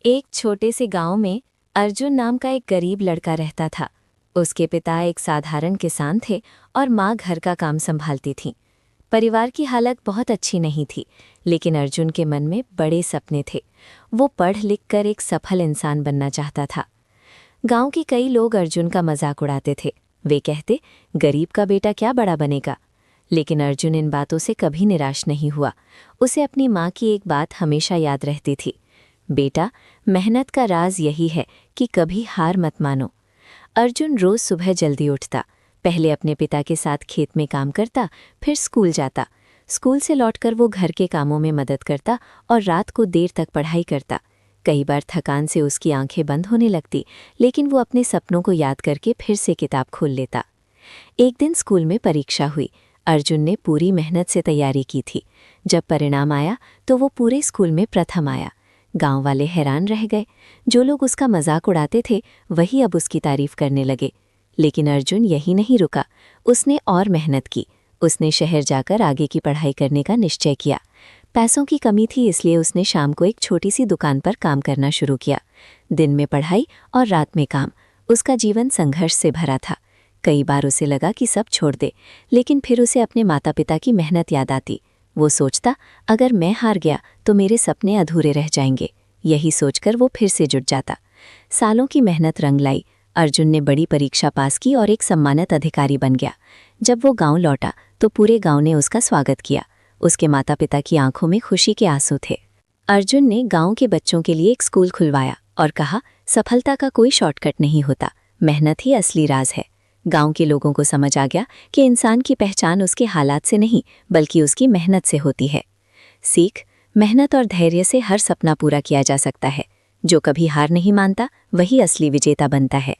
एक छोटे से गांव में अर्जुन नाम का एक गरीब लड़का रहता था। उसके पिता एक साधारण किसान थे और माँ घर का काम संभालती थीं। परिवार की हालत बहुत अच्छी नहीं थी, लेकिन अर्जुन के मन में बड़े सपने थे। वो पढ़ लिख कर एक सफल इंसान बनना चाहता था। गांव के कई लोग अर्जुन का मजाक उड़ाते थे। वे कहते, गरीब का बेटा क्या बड़ा बनेगा। लेकिन अर्जुन इन बातों से कभी निराश नहीं हुआ। उसे अपनी माँ की एक बात हमेशा याद रहती थी, बेटा, मेहनत का राज यही है कि कभी हार मत मानो। अर्जुन रोज सुबह जल्दी उठता, पहले अपने पिता के साथ खेत में काम करता, फिर स्कूल जाता। स्कूल से लौटकर वो घर के कामों में मदद करता और रात को देर तक पढ़ाई करता। कई बार थकान से उसकी आंखें बंद होने लगती, लेकिन वो अपने सपनों को याद करके फिर से किताब खोल लेता। एक दिन स्कूल में परीक्षा हुई। अर्जुन ने पूरी मेहनत से तैयारी की थी। जब परिणाम आया तो वो पूरे स्कूल में प्रथम आया। गांव वाले हैरान रह गए। जो लोग उसका मजाक उड़ाते थे वही अब उसकी तारीफ करने लगे। लेकिन अर्जुन यही नहीं रुका। उसने और मेहनत की। उसने शहर जाकर आगे की पढ़ाई करने का निश्चय किया। पैसों की कमी थी, इसलिए उसने शाम को एक छोटी सी दुकान पर काम करना शुरू किया। दिन में पढ़ाई और रात में काम। उसका जीवन संघर्ष से भरा था। कई बार उसे लगा कि सब छोड़ दे, लेकिन फिर उसे अपने माता पिता की मेहनत याद आती। वो सोचता, अगर मैं हार गया तो मेरे सपने अधूरे रह जाएंगे। यही सोचकर वो फिर से जुट जाता। सालों की मेहनत रंग लाई। अर्जुन ने बड़ी परीक्षा पास की और एक सम्मानित अधिकारी बन गया। जब वो गांव लौटा तो पूरे गांव ने उसका स्वागत किया। उसके माता पिता की आंखों में खुशी के आंसू थे। अर्जुन ने गांव के बच्चों के लिए एक स्कूल खुलवाया और कहा, सफलता का कोई शॉर्टकट नहीं होता, मेहनत ही असली राज है। गांव के लोगों को समझ आ गया कि इंसान की पहचान उसके हालात से नहीं, बल्कि उसकी मेहनत से होती है। सीख, मेहनत और धैर्य से हर सपना पूरा किया जा सकता है। जो कभी हार नहीं मानता, वही असली विजेता बनता है।